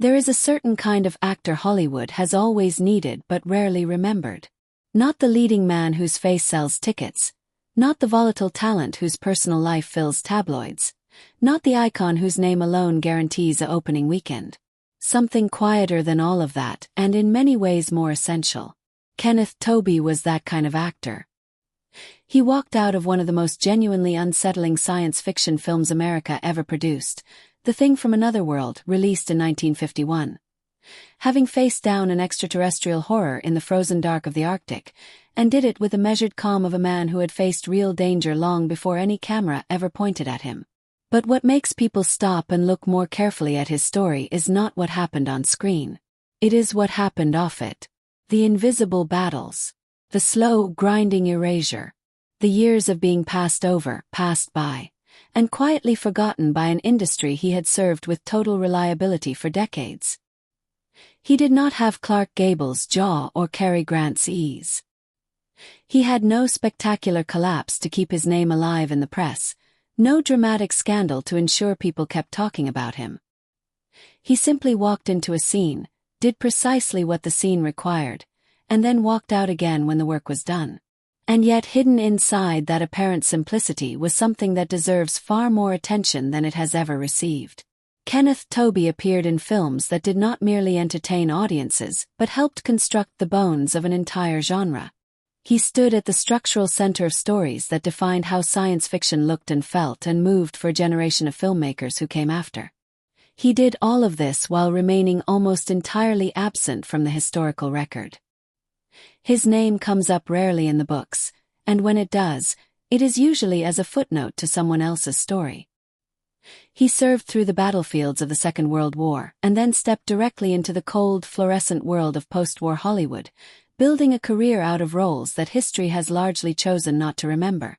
There is a certain kind of actor Hollywood has always needed but rarely remembered. Not the leading man whose face sells tickets. Not the volatile talent whose personal life fills tabloids. Not the icon whose name alone guarantees a opening weekend. Something quieter than all of that, and in many ways more essential. Kenneth Tobey was that kind of actor. He walked out of one of the most genuinely unsettling science fiction films America ever produced, The Thing from Another World, released in 1951. Having faced down an extraterrestrial horror in the frozen dark of the Arctic, and did it with the measured calm of a man who had faced real danger long before any camera ever pointed at him. But what makes people stop and look more carefully at his story is not what happened on screen. It is what happened off it. The invisible battles. The slow, grinding erasure. The years of being passed over, passed by, and quietly forgotten by an industry he had served with total reliability for decades. He did not have Clark Gable's jaw or Cary Grant's ease. He had no spectacular collapse to keep his name alive in the press, no dramatic scandal to ensure people kept talking about him. He simply walked into a scene, did precisely what the scene required, and then walked out again when the work was done. And yet hidden inside that apparent simplicity was something that deserves far more attention than it has ever received. Kenneth Tobey appeared in films that did not merely entertain audiences but helped construct the bones of an entire genre. He stood at the structural center of stories that defined how science fiction looked and felt and moved for a generation of filmmakers who came after. He did all of this while remaining almost entirely absent from the historical record. His name comes up rarely in the books, and when it does, it is usually as a footnote to someone else's story. He served through the battlefields of the Second World War and then stepped directly into the cold, fluorescent world of post-war Hollywood, building a career out of roles that history has largely chosen not to remember.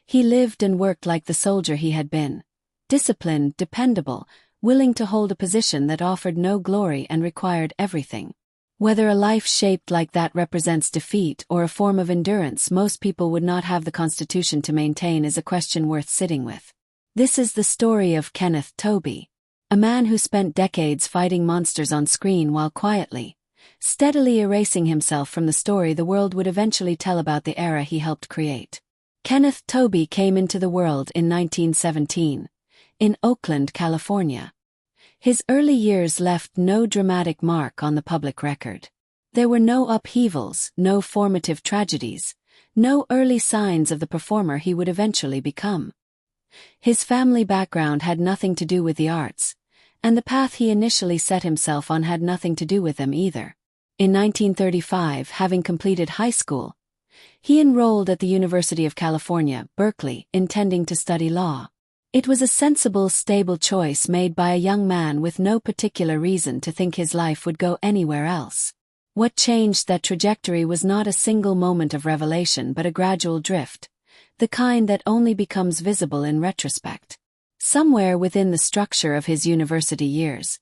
He lived and worked like the soldier he had been, disciplined, dependable, willing to hold a position that offered no glory and required everything. Whether a life shaped like that represents defeat or a form of endurance most people would not have the constitution to maintain is a question worth sitting with. This is the story of Kenneth Tobey, a man who spent decades fighting monsters on screen while quietly, steadily erasing himself from the story the world would eventually tell about the era he helped create. Kenneth Tobey came into the world in 1917, in Oakland, California. His early years left no dramatic mark on the public record. There were no upheavals, no formative tragedies, no early signs of the performer he would eventually become. His family background had nothing to do with the arts, and the path he initially set himself on had nothing to do with them either. In 1935, having completed high school, he enrolled at the University of California, Berkeley, intending to study law. It was a sensible, stable choice made by a young man with no particular reason to think his life would go anywhere else. What changed that trajectory was not a single moment of revelation but a gradual drift, the kind that only becomes visible in retrospect. Somewhere within the structure of his university years,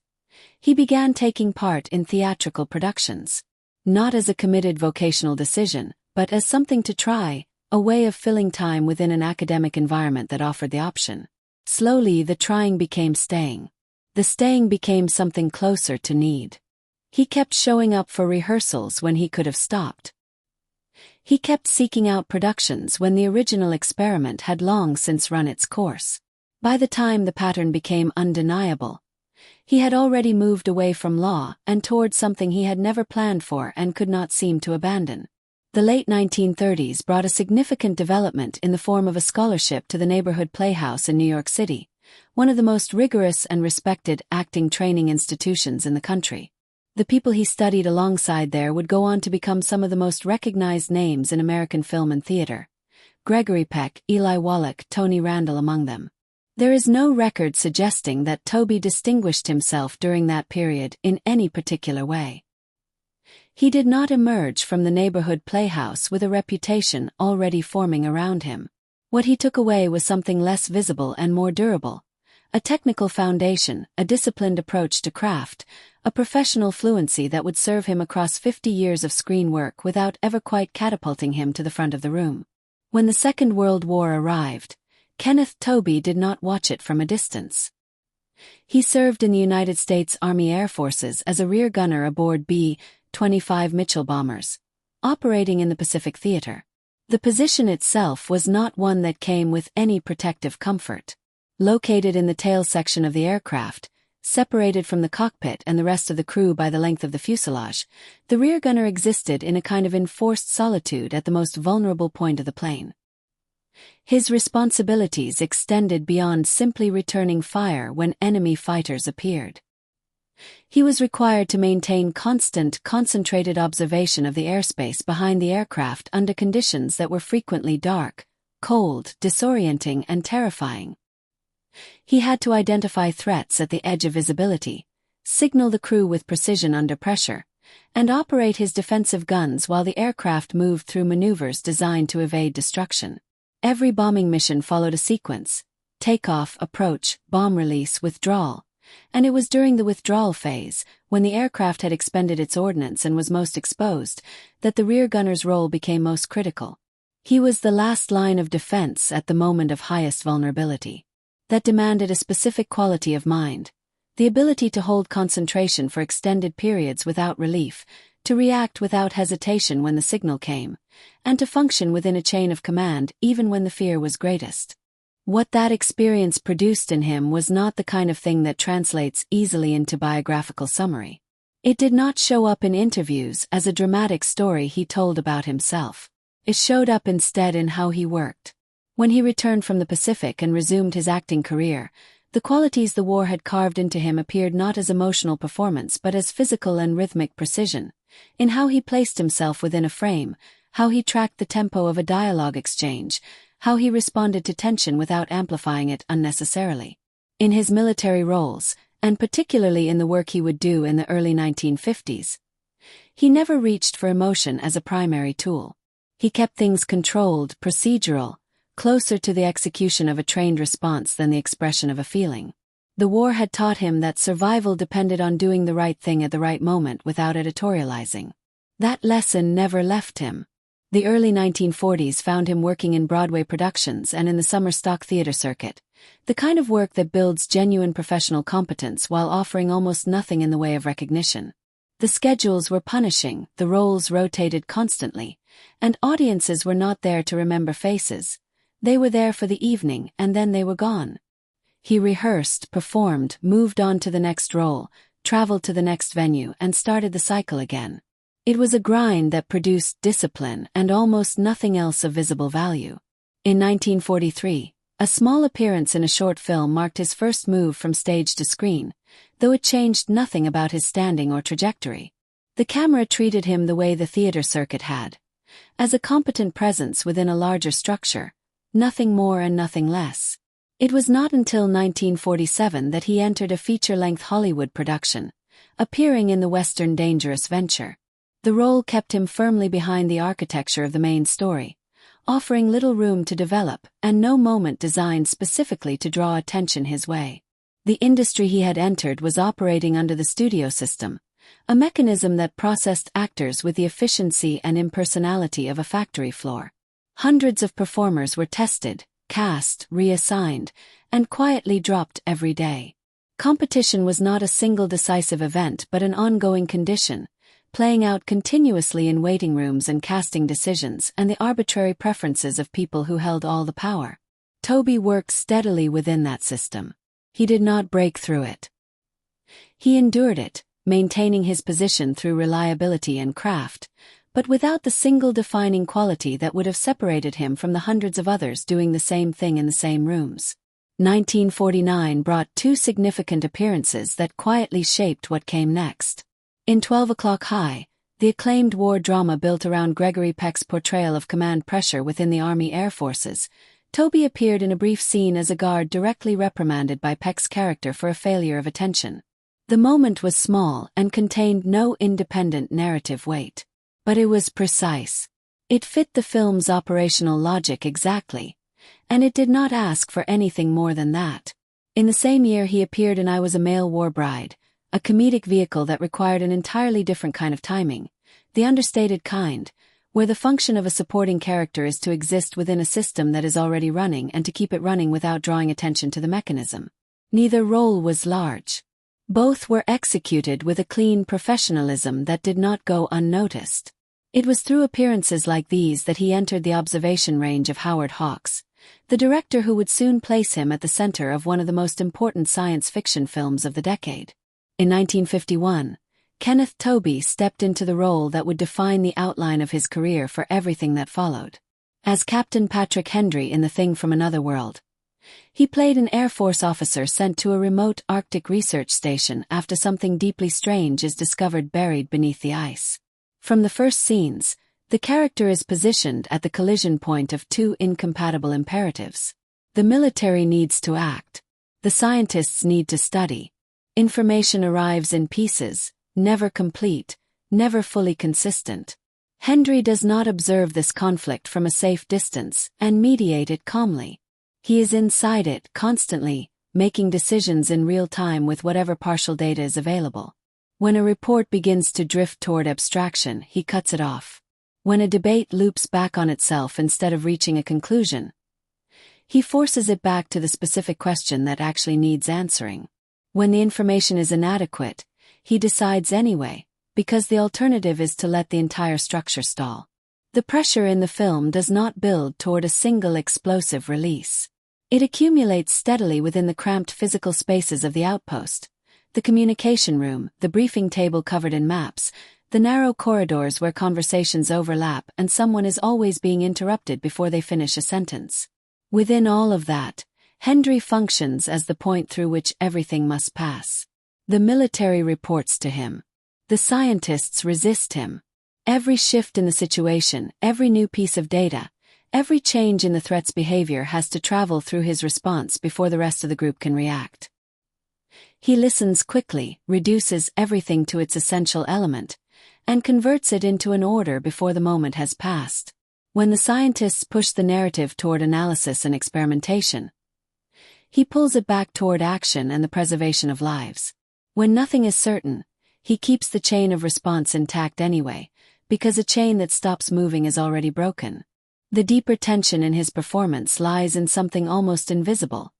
he began taking part in theatrical productions, not as a committed vocational decision, but as something to try, a way of filling time within an academic environment that offered the option. Slowly the trying became staying. The staying became something closer to need. He kept showing up for rehearsals when he could have stopped. He kept seeking out productions when the original experiment had long since run its course. By the time the pattern became undeniable, he had already moved away from law and toward something he had never planned for and could not seem to abandon. The late 1930s brought a significant development in the form of a scholarship to the Neighborhood Playhouse in New York City, one of the most rigorous and respected acting training institutions in the country. The people he studied alongside there would go on to become some of the most recognized names in American film and theater. Gregory Peck, Eli Wallach, Tony Randall among them. There is no record suggesting that Tobey distinguished himself during that period in any particular way. He did not emerge from the Neighborhood Playhouse with a reputation already forming around him. What he took away was something less visible and more durable. A technical foundation, a disciplined approach to craft, a professional fluency that would serve him across 50 years of screen work without ever quite catapulting him to the front of the room. When the Second World War arrived, Kenneth Tobey did not watch it from a distance. He served in the United States Army Air Forces as a rear gunner aboard B-25 Mitchell bombers, operating in the Pacific Theater. The position itself was not one that came with any protective comfort. Located in the tail section of the aircraft, separated from the cockpit and the rest of the crew by the length of the fuselage, the rear gunner existed in a kind of enforced solitude at the most vulnerable point of the plane. His responsibilities extended beyond simply returning fire when enemy fighters appeared. He was required to maintain constant, concentrated observation of the airspace behind the aircraft under conditions that were frequently dark, cold, disorienting, and terrifying. He had to identify threats at the edge of visibility, signal the crew with precision under pressure, and operate his defensive guns while the aircraft moved through maneuvers designed to evade destruction. Every bombing mission followed a sequence: takeoff, approach, bomb release, withdrawal, and it was during the withdrawal phase, when the aircraft had expended its ordnance and was most exposed, that the rear gunner's role became most critical. He was the last line of defense at the moment of highest vulnerability. That demanded a specific quality of mind: the ability to hold concentration for extended periods without relief, to react without hesitation when the signal came, and to function within a chain of command even when the fear was greatest. What that experience produced in him was not the kind of thing that translates easily into biographical summary. It did not show up in interviews as a dramatic story he told about himself. It showed up instead in how he worked. When he returned from the Pacific and resumed his acting career, the qualities the war had carved into him appeared not as emotional performance but as physical and rhythmic precision, in how he placed himself within a frame, how he tracked the tempo of a dialogue exchange, how he responded to tension without amplifying it unnecessarily. In his military roles, and particularly in the work he would do in the early 1950s, he never reached for emotion as a primary tool. He kept things controlled, procedural, closer to the execution of a trained response than the expression of a feeling. The war had taught him that survival depended on doing the right thing at the right moment without editorializing. That lesson never left him. The early 1940s found him working in Broadway productions and in the summer stock theater circuit, the kind of work that builds genuine professional competence while offering almost nothing in the way of recognition. The schedules were punishing, the roles rotated constantly, and audiences were not there to remember faces. They were there for the evening, and then they were gone. He rehearsed, performed, moved on to the next role, traveled to the next venue, and started the cycle again. It was a grind that produced discipline and almost nothing else of visible value. In 1943, a small appearance in a short film marked his first move from stage to screen, though it changed nothing about his standing or trajectory. The camera treated him the way the theater circuit had, as a competent presence within a larger structure, nothing more and nothing less. It was not until 1947 that he entered a feature-length Hollywood production, appearing in the Western Dangerous Venture. The role kept him firmly behind the architecture of the main story, offering little room to develop and no moment designed specifically to draw attention his way. The industry he had entered was operating under the studio system, a mechanism that processed actors with the efficiency and impersonality of a factory floor. Hundreds of performers were tested, cast, reassigned, and quietly dropped every day. Competition was not a single decisive event but an ongoing condition, playing out continuously in waiting rooms and casting decisions and the arbitrary preferences of people who held all the power. Tobey worked steadily within that system. He did not break through it. He endured it, maintaining his position through reliability and craft, but without the single defining quality that would have separated him from the hundreds of others doing the same thing in the same rooms. 1949 brought two significant appearances that quietly shaped what came next. In 12 O'Clock High, the acclaimed war drama built around Gregory Peck's portrayal of command pressure within the Army Air Forces, Tobey appeared in a brief scene as a guard directly reprimanded by Peck's character for a failure of attention. The moment was small and contained no independent narrative weight. But it was precise. It fit the film's operational logic exactly, and it did not ask for anything more than that. In the same year he appeared in I Was a Male War Bride, a comedic vehicle that required an entirely different kind of timing, the understated kind, where the function of a supporting character is to exist within a system that is already running and to keep it running without drawing attention to the mechanism. Neither role was large. Both were executed with a clean professionalism that did not go unnoticed. It was through appearances like these that he entered the observation range of Howard Hawks, the director who would soon place him at the center of one of the most important science fiction films of the decade. In 1951, Kenneth Tobey stepped into the role that would define the outline of his career for everything that followed. As Captain Patrick Henry in The Thing from Another World, he played an Air Force officer sent to a remote Arctic research station after something deeply strange is discovered buried beneath the ice. From the first scenes, the character is positioned at the collision point of two incompatible imperatives. The military needs to act. The scientists need to study. Information arrives in pieces, never complete, never fully consistent. Henry does not observe this conflict from a safe distance and mediate it calmly. He is inside it constantly, making decisions in real time with whatever partial data is available. When a report begins to drift toward abstraction, he cuts it off. When a debate loops back on itself instead of reaching a conclusion, he forces it back to the specific question that actually needs answering. When the information is inadequate, he decides anyway, because the alternative is to let the entire structure stall. The pressure in the film does not build toward a single explosive release. It accumulates steadily within the cramped physical spaces of the outpost. The communication room, the briefing table covered in maps, the narrow corridors where conversations overlap and someone is always being interrupted before they finish a sentence. Within all of that, Henry functions as the point through which everything must pass. The military reports to him. The scientists resist him. Every shift in the situation, every new piece of data, every change in the threat's behavior has to travel through his response before the rest of the group can react. He listens quickly, reduces everything to its essential element, and converts it into an order before the moment has passed. When the scientists push the narrative toward analysis and experimentation, he pulls it back toward action and the preservation of lives. When nothing is certain, he keeps the chain of response intact anyway, because a chain that stops moving is already broken. The deeper tension in his performance lies in something almost invisible.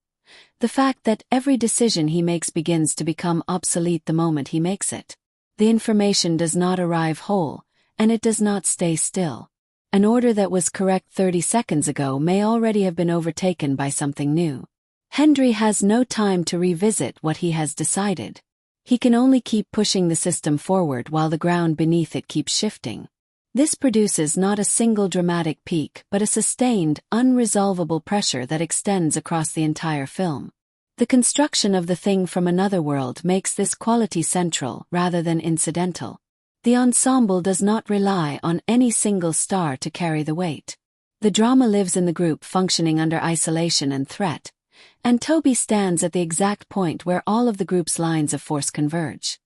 The fact that every decision he makes begins to become obsolete the moment he makes it. The information does not arrive whole, and it does not stay still. An order that was correct 30 seconds ago may already have been overtaken by something new. Henry has no time to revisit what he has decided. He can only keep pushing the system forward while the ground beneath it keeps shifting. This produces not a single dramatic peak but a sustained, unresolvable pressure that extends across the entire film. The construction of The Thing from Another World makes this quality central rather than incidental. The ensemble does not rely on any single star to carry the weight. The drama lives in the group functioning under isolation and threat, and Tobey stands at the exact point where all of the group's lines of force converge.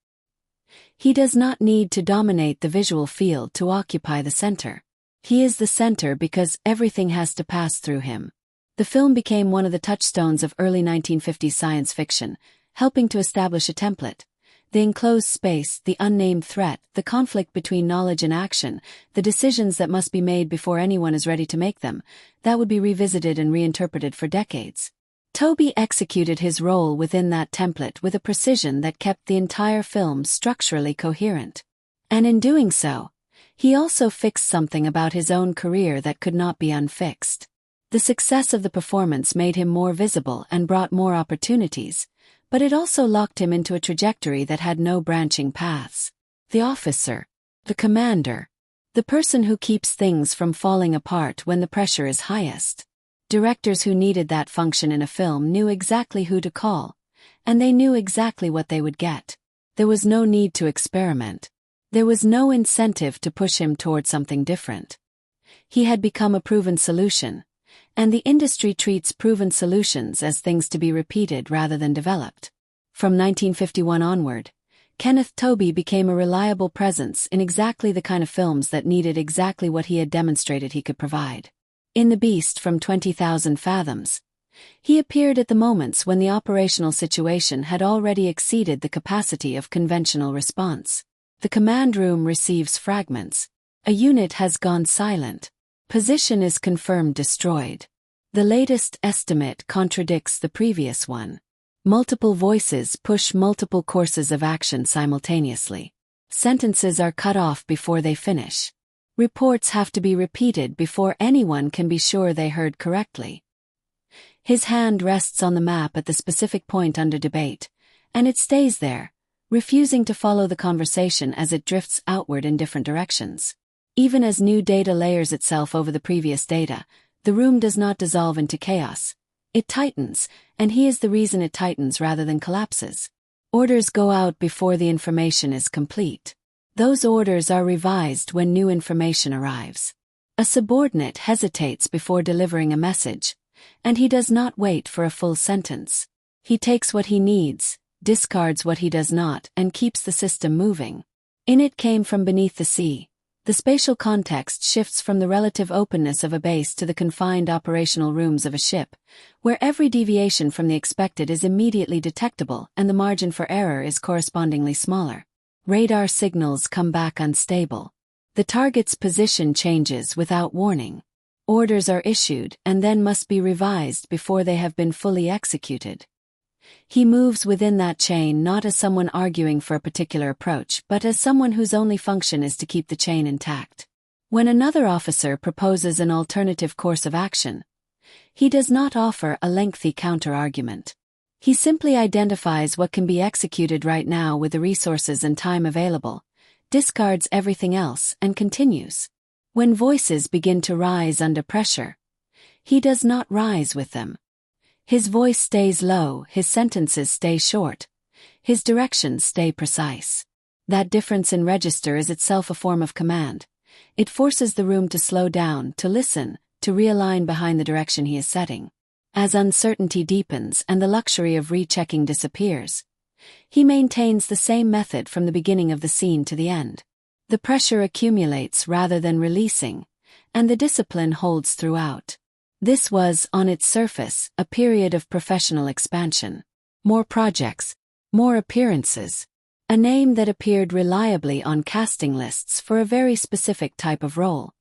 He does not need to dominate the visual field to occupy the center. He is the center because everything has to pass through him. The film became one of the touchstones of early 1950s science fiction, helping to establish a template. The enclosed space, the unnamed threat, the conflict between knowledge and action, the decisions that must be made before anyone is ready to make them, that would be revisited and reinterpreted for decades. Tobey executed his role within that template with a precision that kept the entire film structurally coherent. And in doing so, he also fixed something about his own career that could not be unfixed. The success of the performance made him more visible and brought more opportunities, but it also locked him into a trajectory that had no branching paths. The officer, the commander, the person who keeps things from falling apart when the pressure is highest. Directors who needed that function in a film knew exactly who to call, and they knew exactly what they would get. There was no need to experiment. There was no incentive to push him toward something different. He had become a proven solution, and the industry treats proven solutions as things to be repeated rather than developed. From 1951 onward, Kenneth Tobey became a reliable presence in exactly the kind of films that needed exactly what he had demonstrated he could provide. In The Beast from 20,000 Fathoms, he appeared at the moments when the operational situation had already exceeded the capacity of conventional response. The command room receives fragments. A unit has gone silent. Position is confirmed destroyed. The latest estimate contradicts the previous one. Multiple voices push multiple courses of action simultaneously. Sentences are cut off before they finish. Reports have to be repeated before anyone can be sure they heard correctly. His hand rests on the map at the specific point under debate, and it stays there, refusing to follow the conversation as it drifts outward in different directions. Even as new data layers itself over the previous data, the room does not dissolve into chaos. It tightens, and he is the reason it tightens rather than collapses. Orders go out before the information is complete. Those orders are revised when new information arrives. A subordinate hesitates before delivering a message, and he does not wait for a full sentence. He takes what he needs, discards what he does not, and keeps the system moving. In It Came from Beneath the Sea, the spatial context shifts from the relative openness of a base to the confined operational rooms of a ship, where every deviation from the expected is immediately detectable and the margin for error is correspondingly smaller. Radar signals come back unstable. The target's position changes without warning. Orders are issued and then must be revised before they have been fully executed. He moves within that chain not as someone arguing for a particular approach, but as someone whose only function is to keep the chain intact. When another officer proposes an alternative course of action, he does not offer a lengthy counter-argument. He simply identifies what can be executed right now with the resources and time available, discards everything else, and continues. When voices begin to rise under pressure, he does not rise with them. His voice stays low, his sentences stay short, his directions stay precise. That difference in register is itself a form of command. It forces the room to slow down, to listen, to realign behind the direction he is setting. As uncertainty deepens and the luxury of rechecking disappears, he maintains the same method from the beginning of the scene to the end. The pressure accumulates rather than releasing, and the discipline holds throughout. This was, on its surface, a period of professional expansion. More projects, more appearances, a name that appeared reliably on casting lists for a very specific type of role.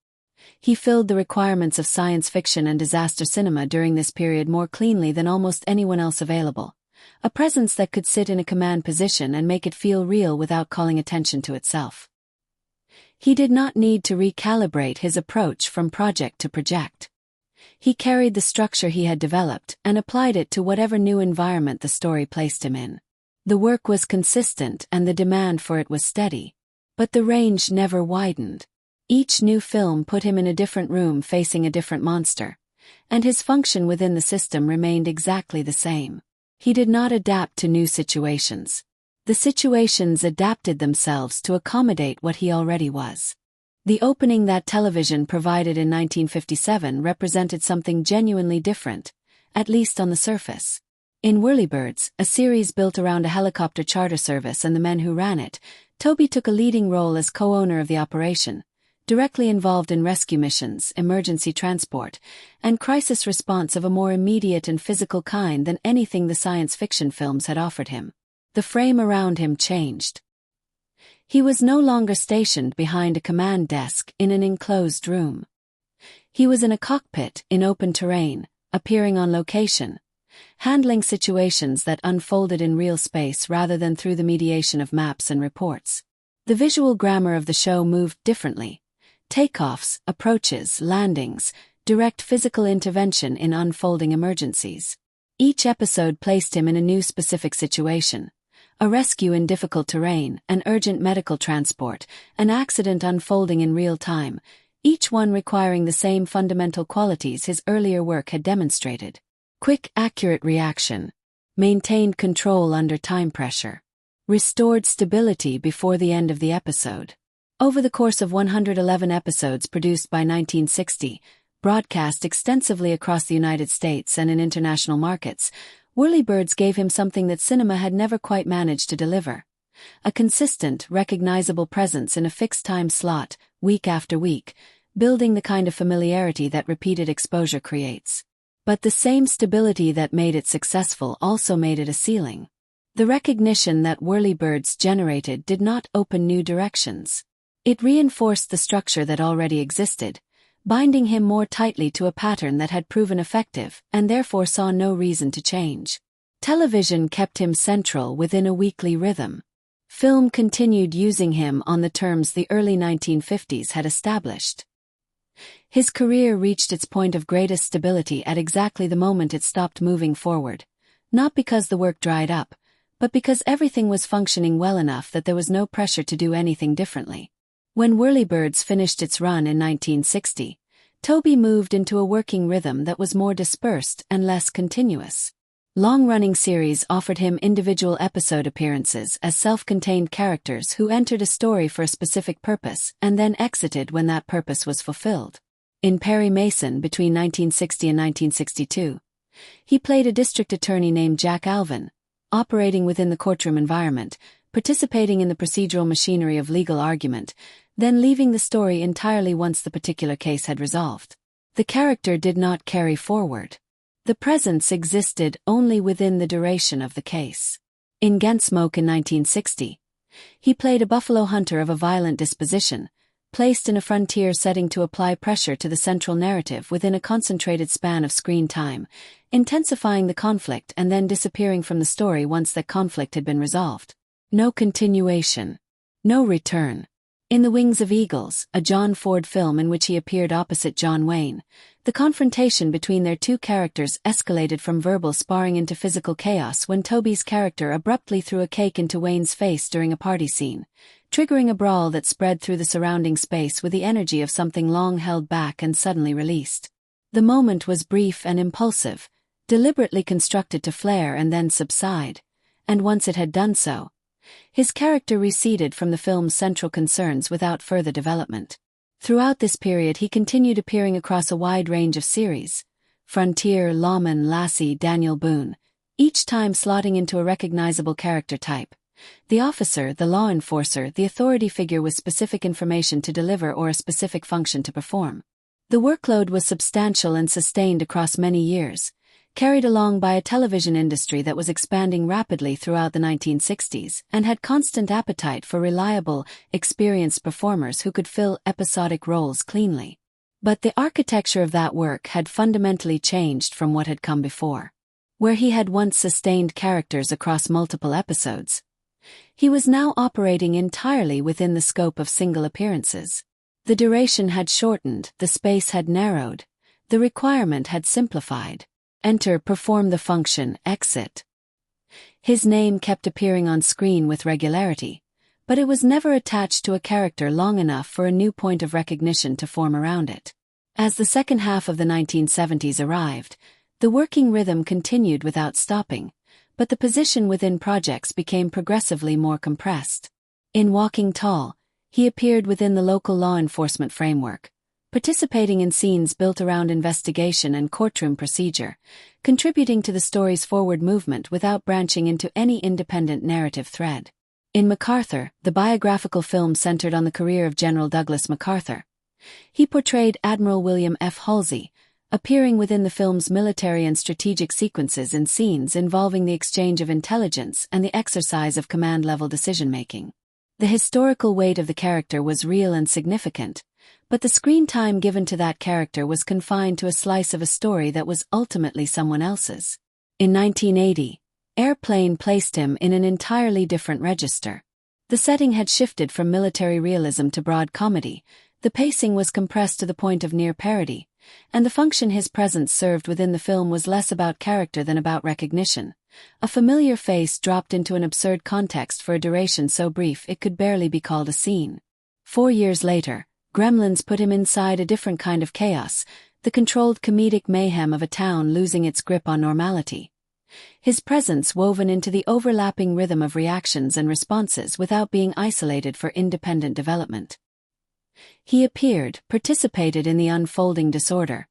He filled the requirements of science fiction and disaster cinema during this period more cleanly than almost anyone else available. A presence that could sit in a command position and make it feel real without calling attention to itself. He did not need to recalibrate his approach from project to project. He carried the structure he had developed and applied it to whatever new environment the story placed him in. The work was consistent and the demand for it was steady. But the range never widened. Each new film put him in a different room facing a different monster, and his function within the system remained exactly the same. He did not adapt to new situations. The situations adapted themselves to accommodate what he already was. The opening that television provided in 1957 represented something genuinely different, at least on the surface. In Whirlybirds, a series built around a helicopter charter service and the men who ran it, Tobey took a leading role as co-owner of the operation, directly involved in rescue missions, emergency transport, and crisis response of a more immediate and physical kind than anything the science fiction films had offered him. The frame around him changed. He was no longer stationed behind a command desk in an enclosed room. He was in a cockpit in open terrain, appearing on location, handling situations that unfolded in real space rather than through the mediation of maps and reports. The visual grammar of the show moved differently. Takeoffs, approaches, landings, direct physical intervention in unfolding emergencies. Each episode placed him in a new specific situation. A rescue in difficult terrain, an urgent medical transport, an accident unfolding in real time, each one requiring the same fundamental qualities his earlier work had demonstrated. Quick, accurate reaction, maintained control under time pressure, restored stability before the end of the episode. Over the course of 111 episodes produced by 1960, broadcast extensively across the United States and in international markets, Whirlybirds gave him something that cinema had never quite managed to deliver. A consistent, recognizable presence in a fixed time slot, week after week, building the kind of familiarity that repeated exposure creates. But the same stability that made it successful also made it a ceiling. The recognition that Whirlybirds generated did not open new directions. It reinforced the structure that already existed, binding him more tightly to a pattern that had proven effective and therefore saw no reason to change. Television kept him central within a weekly rhythm. Film continued using him on the terms the early 1950s had established. His career reached its point of greatest stability at exactly the moment it stopped moving forward, not because the work dried up, but because everything was functioning well enough that there was no pressure to do anything differently. When Whirlybirds finished its run in 1960, Tobey moved into a working rhythm that was more dispersed and less continuous. Long-running series offered him individual episode appearances as self-contained characters who entered a story for a specific purpose and then exited when that purpose was fulfilled. In Perry Mason between 1960 and 1962, he played a district attorney named Jack Alvin, operating within the courtroom environment, participating in the procedural machinery of legal argument, then leaving the story entirely once the particular case had resolved. The character did not carry forward. The presence existed only within the duration of the case. In Gunsmoke in 1960, he played a buffalo hunter of a violent disposition, placed in a frontier setting to apply pressure to the central narrative within a concentrated span of screen time, intensifying the conflict and then disappearing from the story once that conflict had been resolved. No continuation. No return. In The Wings of Eagles, a John Ford film in which he appeared opposite John Wayne, the confrontation between their two characters escalated from verbal sparring into physical chaos when Tobey's character abruptly threw a cake into Wayne's face during a party scene, triggering a brawl that spread through the surrounding space with the energy of something long held back and suddenly released. The moment was brief and impulsive, deliberately constructed to flare and then subside, and once it had done so, his character receded from the film's central concerns without further development. Throughout this period he continued appearing across a wide range of series: Frontier, Lawman, Lassie, Daniel Boone, each time slotting into a recognizable character type. The officer, the law enforcer, the authority figure with specific information to deliver or a specific function to perform. The workload was substantial and sustained across many years, carried along by a television industry that was expanding rapidly throughout the 1960s and had constant appetite for reliable, experienced performers who could fill episodic roles cleanly. But the architecture of that work had fundamentally changed from what had come before. Where he had once sustained characters across multiple episodes, he was now operating entirely within the scope of single appearances. The duration had shortened, the space had narrowed, the requirement had simplified. Enter, perform the function, exit. His name kept appearing on screen with regularity, but it was never attached to a character long enough for a new point of recognition to form around it. As the second half of the 1970s arrived, the working rhythm continued without stopping, but the position within projects became progressively more compressed. In Walking Tall, he appeared within the local law enforcement framework, participating in scenes built around investigation and courtroom procedure, contributing to the story's forward movement without branching into any independent narrative thread. In MacArthur, the biographical film centered on the career of General Douglas MacArthur, he portrayed Admiral William F. Halsey, appearing within the film's military and strategic sequences in scenes involving the exchange of intelligence and the exercise of command-level decision-making. The historical weight of the character was real and significant, but the screen time given to that character was confined to a slice of a story that was ultimately someone else's. In 1980, Airplane placed him in an entirely different register. The setting had shifted from military realism to broad comedy, the pacing was compressed to the point of near parody, and the function his presence served within the film was less about character than about recognition. A familiar face dropped into an absurd context for a duration so brief it could barely be called a scene. 4 years later, Gremlins put him inside a different kind of chaos, the controlled comedic mayhem of a town losing its grip on normality. His presence woven into the overlapping rhythm of reactions and responses without being isolated for independent development. He appeared, participated in the unfolding disorder,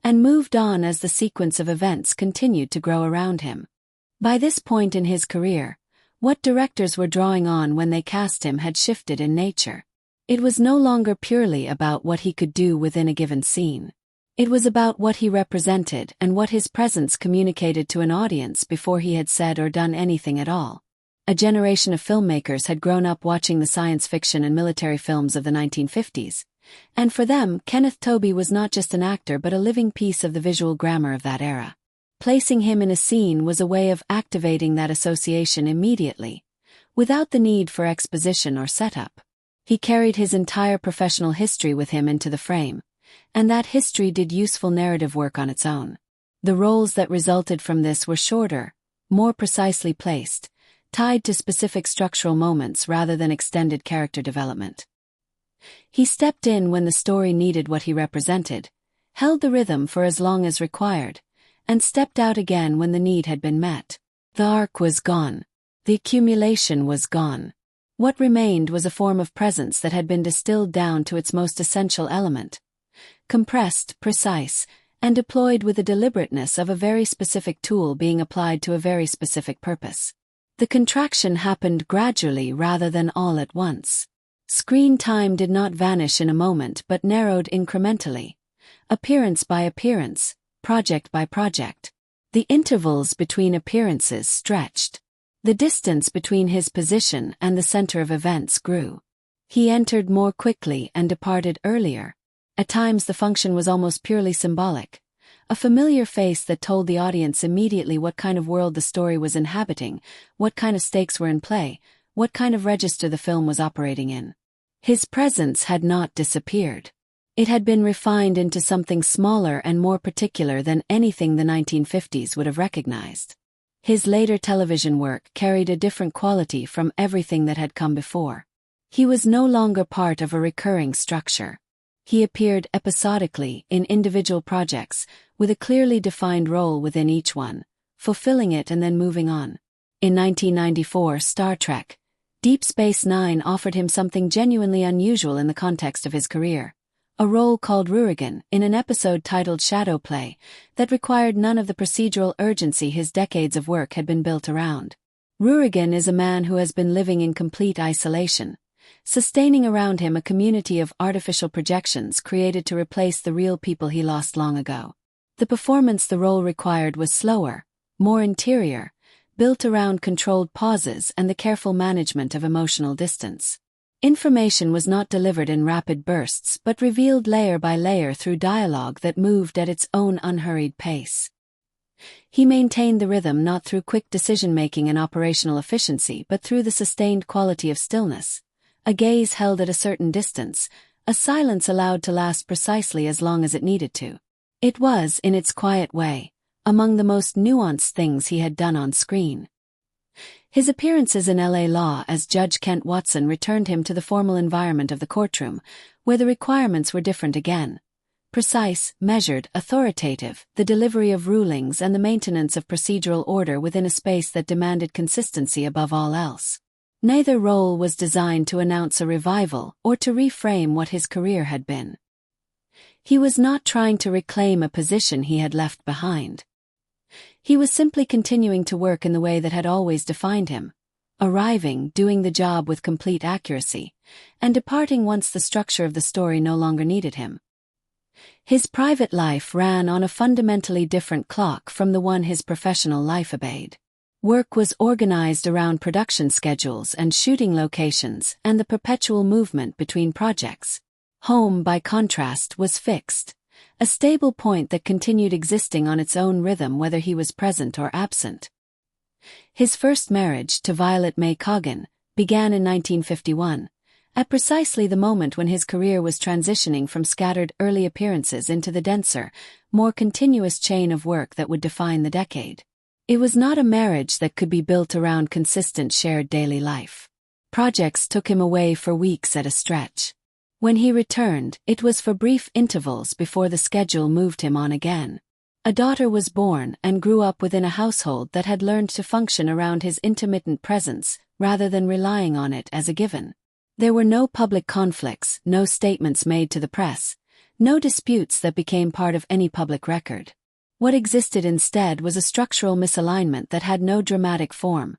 and moved on as the sequence of events continued to grow around him. By this point in his career, what directors were drawing on when they cast him had shifted in nature. It was no longer purely about what he could do within a given scene. It was about what he represented and what his presence communicated to an audience before he had said or done anything at all. A generation of filmmakers had grown up watching the science fiction and military films of the 1950s, and for them, Kenneth Tobey was not just an actor but a living piece of the visual grammar of that era. Placing him in a scene was a way of activating that association immediately, without the need for exposition or setup. He carried his entire professional history with him into the frame, and that history did useful narrative work on its own. The roles that resulted from this were shorter, more precisely placed, tied to specific structural moments rather than extended character development. He stepped in when the story needed what he represented, held the rhythm for as long as required, and stepped out again when the need had been met. The arc was gone. The accumulation was gone. What remained was a form of presence that had been distilled down to its most essential element. Compressed, precise, and deployed with the deliberateness of a very specific tool being applied to a very specific purpose. The contraction happened gradually rather than all at once. Screen time did not vanish in a moment but narrowed incrementally, appearance by appearance, project by project. The intervals between appearances stretched. The distance between his position and the center of events grew. He entered more quickly and departed earlier. At times the function was almost purely symbolic, a familiar face that told the audience immediately what kind of world the story was inhabiting, what kind of stakes were in play, what kind of register the film was operating in. His presence had not disappeared. It had been refined into something smaller and more particular than anything the 1950s would have recognized. His later television work carried a different quality from everything that had come before. He was no longer part of a recurring structure. He appeared episodically in individual projects, with a clearly defined role within each one, fulfilling it and then moving on. In 1994, Star Trek: Deep Space Nine offered him something genuinely unusual in the context of his career. A role called Rurigan in an episode titled Shadow Play that required none of the procedural urgency his decades of work had been built around. Rurigan is a man who has been living in complete isolation, sustaining around him a community of artificial projections created to replace the real people he lost long ago. The performance the role required was slower, more interior, built around controlled pauses and the careful management of emotional distance. Information was not delivered in rapid bursts but revealed layer by layer through dialogue that moved at its own unhurried pace. He maintained the rhythm not through quick decision-making and operational efficiency but through the sustained quality of stillness, a gaze held at a certain distance, a silence allowed to last precisely as long as it needed to. It was, in its quiet way, among the most nuanced things he had done on screen. His appearances in L.A. Law as Judge Kent Watson returned him to the formal environment of the courtroom, where the requirements were different again. Precise, measured, authoritative, the delivery of rulings and the maintenance of procedural order within a space that demanded consistency above all else. Neither role was designed to announce a revival or to reframe what his career had been. He was not trying to reclaim a position he had left behind. He was simply continuing to work in the way that had always defined him, arriving, doing the job with complete accuracy, and departing once the structure of the story no longer needed him. His private life ran on a fundamentally different clock from the one his professional life obeyed. Work was organized around production schedules and shooting locations and the perpetual movement between projects. Home, by contrast, was fixed, a stable point that continued existing on its own rhythm whether he was present or absent. His first marriage, to Violet May Coggin, began in 1951, at precisely the moment when his career was transitioning from scattered early appearances into the denser, more continuous chain of work that would define the decade. It was not a marriage that could be built around consistent shared daily life. Projects took him away for weeks at a stretch. When he returned, it was for brief intervals before the schedule moved him on again. A daughter was born and grew up within a household that had learned to function around his intermittent presence rather than relying on it as a given. There were no public conflicts, no statements made to the press, no disputes that became part of any public record. What existed instead was a structural misalignment that had no dramatic form.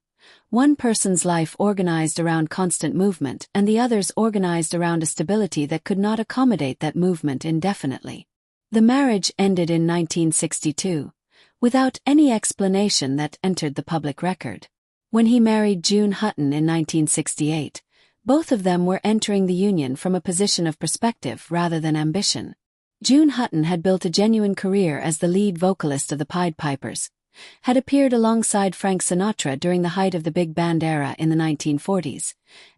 One person's life organized around constant movement and the other's organized around a stability that could not accommodate that movement indefinitely. The marriage ended in 1962, without any explanation that entered the public record. When he married June Hutton in 1968, both of them were entering the union from a position of perspective rather than ambition. June Hutton had built a genuine career as the lead vocalist of the Pied Pipers, had appeared alongside Frank Sinatra during the height of the big band era in the 1940s,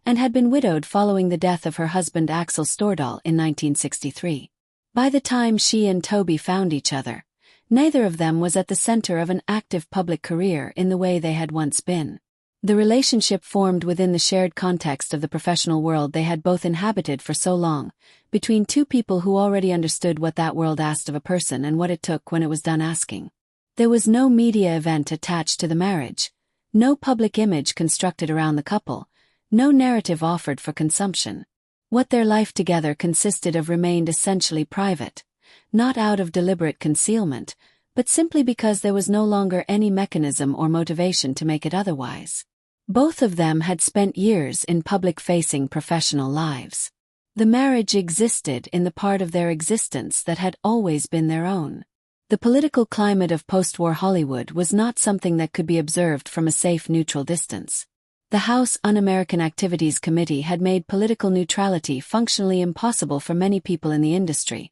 and had been widowed following the death of her husband Axel Stordahl in 1963. By the time she and Tobey found each other, neither of them was at the center of an active public career in the way they had once been. The relationship formed within the shared context of the professional world they had both inhabited for so long, between two people who already understood what that world asked of a person and what it took when it was done asking. There was no media event attached to the marriage, no public image constructed around the couple, no narrative offered for consumption. What their life together consisted of remained essentially private, not out of deliberate concealment, but simply because there was no longer any mechanism or motivation to make it otherwise. Both of them had spent years in public-facing professional lives. The marriage existed in the part of their existence that had always been their own. The political climate of post-war Hollywood was not something that could be observed from a safe neutral distance. The House Un-American Activities Committee had made political neutrality functionally impossible for many people in the industry,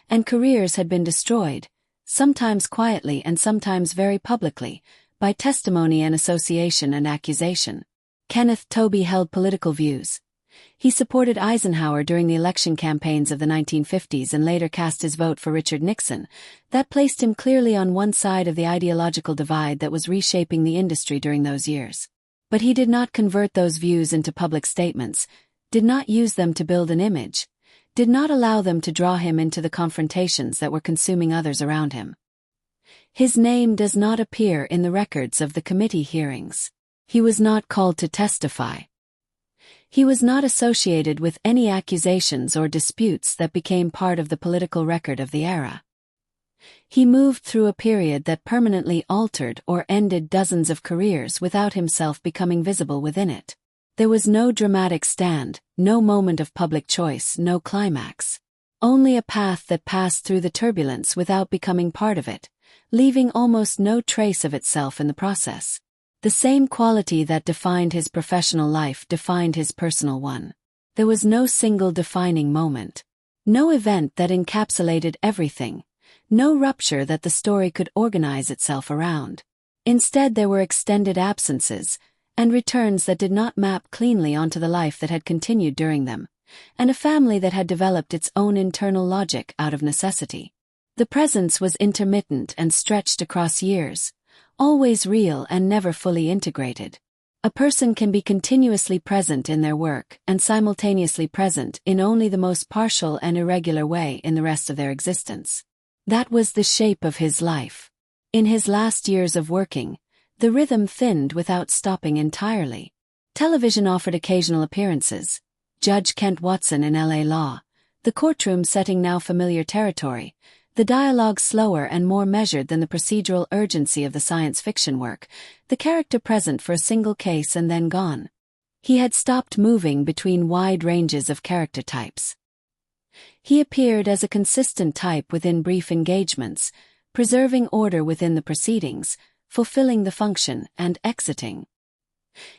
and careers had been destroyed, sometimes quietly and sometimes very publicly, by testimony and association and accusation. Kenneth Tobey held political views. He supported Eisenhower during the election campaigns of the 1950s and later cast his vote for Richard Nixon. That placed him clearly on one side of the ideological divide that was reshaping the industry during those years. But he did not convert those views into public statements, did not use them to build an image, did not allow them to draw him into the confrontations that were consuming others around him. His name does not appear in the records of the committee hearings. He was not called to testify. He was not associated with any accusations or disputes that became part of the political record of the era. He moved through a period that permanently altered or ended dozens of careers without himself becoming visible within it. There was no dramatic stand, no moment of public choice, no climax. Only a path that passed through the turbulence without becoming part of it, leaving almost no trace of itself in the process. The same quality that defined his professional life defined his personal one. There was no single defining moment. No event that encapsulated everything. No rupture that the story could organize itself around. Instead, there were extended absences, and returns that did not map cleanly onto the life that had continued during them, and a family that had developed its own internal logic out of necessity. The presence was intermittent and stretched across years, always real and never fully integrated. A person can be continuously present in their work and simultaneously present in only the most partial and irregular way in the rest of their existence. That was the shape of his life. In his last years of working, the rhythm thinned without stopping entirely. Television offered occasional appearances. Judge Kent Watson in L.A. Law, the courtroom setting now familiar territory, the dialogue slower and more measured than the procedural urgency of the science fiction work, the character present for a single case and then gone. He had stopped moving between wide ranges of character types. He appeared as a consistent type within brief engagements, preserving order within the proceedings, fulfilling the function, and exiting.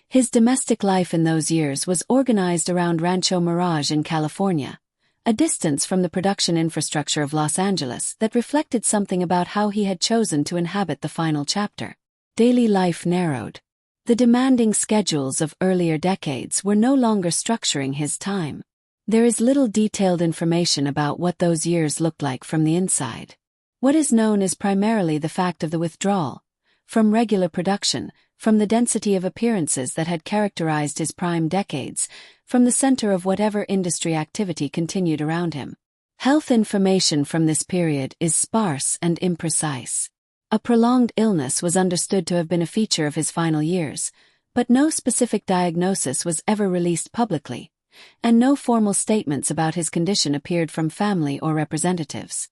His domestic life in those years was organized around Rancho Mirage in California, a distance from the production infrastructure of Los Angeles that reflected something about how he had chosen to inhabit the final chapter. Daily life narrowed. The demanding schedules of earlier decades were no longer structuring his time. There is little detailed information about what those years looked like from the inside. What is known is primarily the fact of the withdrawal from regular production, from the density of appearances that had characterized his prime decades, from the center of whatever industry activity continued around him. Health information from this period is sparse and imprecise. A prolonged illness was understood to have been a feature of his final years, but no specific diagnosis was ever released publicly, and no formal statements about his condition appeared from family or representatives.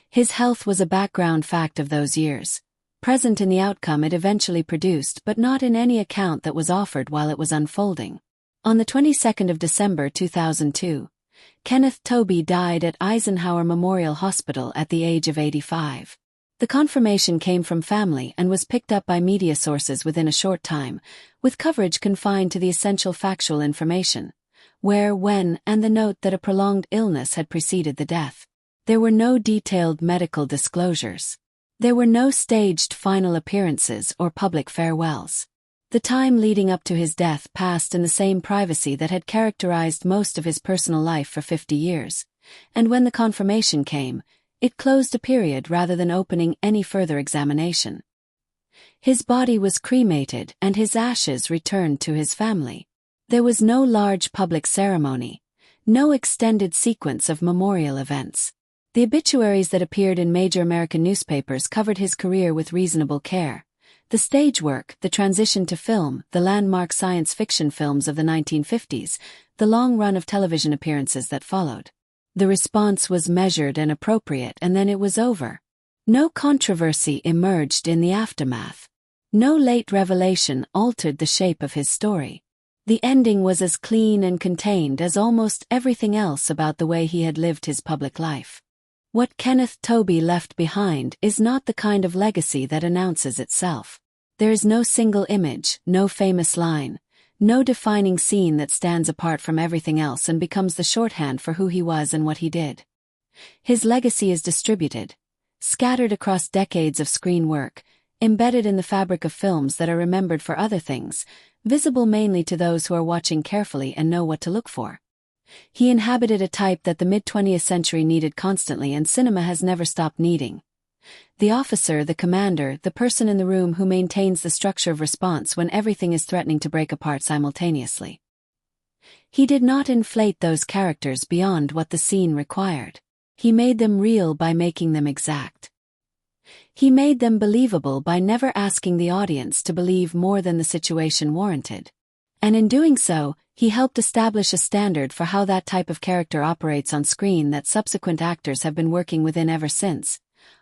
His health was a background fact of those years, present in the outcome it eventually produced but not in any account that was offered while it was unfolding. On the 22nd of December 2002, Kenneth Tobey died at Eisenhower Memorial Hospital at the age of 85. The confirmation came from family and was picked up by media sources within a short time, with coverage confined to the essential factual information, where, when, and the note that a prolonged illness had preceded the death. There were no detailed medical disclosures. There were no staged final appearances or public farewells. The time leading up to his death passed in the same privacy that had characterized most of his personal life for 50 years, and when the confirmation came, it closed a period rather than opening any further examination. His body was cremated and his ashes returned to his family. There was no large public ceremony, no extended sequence of memorial events. The obituaries that appeared in major American newspapers covered his career with reasonable care. The stage work, the transition to film, the landmark science fiction films of the 1950s, the long run of television appearances that followed. The response was measured and appropriate, and then it was over. No controversy emerged in the aftermath. No late revelation altered the shape of his story. The ending was as clean and contained as almost everything else about the way he had lived his public life. What Kenneth Tobey left behind is not the kind of legacy that announces itself. There is no single image, no famous line, no defining scene that stands apart from everything else and becomes the shorthand for who he was and what he did. His legacy is distributed, scattered across decades of screen work, embedded in the fabric of films that are remembered for other things, visible mainly to those who are watching carefully and know what to look for. He inhabited a type that the mid-20th century needed constantly and cinema has never stopped needing. The officer, the commander, the person in the room who maintains the structure of response when everything is threatening to break apart simultaneously. He did not inflate those characters beyond what the scene required. He made them real by making them exact. He made them believable by never asking the audience to believe more than the situation warranted. And in doing so, he helped establish a standard for how that type of character operates on screen that subsequent actors have been working within ever since,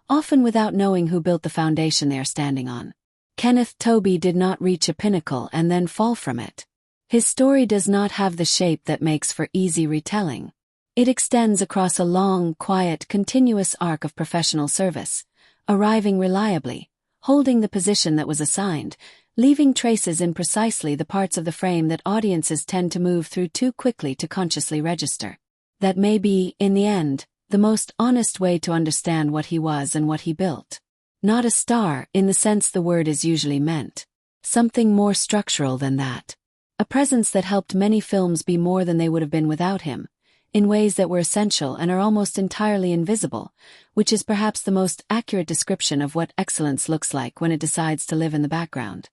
often without knowing who built the foundation they are standing on. Kenneth Tobey did not reach a pinnacle and then fall from it. His story does not have the shape that makes for easy retelling. It extends across a long, quiet, continuous arc of professional service, arriving reliably, holding the position that was assigned, leaving traces in precisely the parts of the frame that audiences tend to move through too quickly to consciously register. That may be, in the end, the most honest way to understand what he was and what he built. Not a star, in the sense the word is usually meant. Something more structural than that. A presence that helped many films be more than they would have been without him, in ways that were essential and are almost entirely invisible, which is perhaps the most accurate description of what excellence looks like when it decides to live in the background.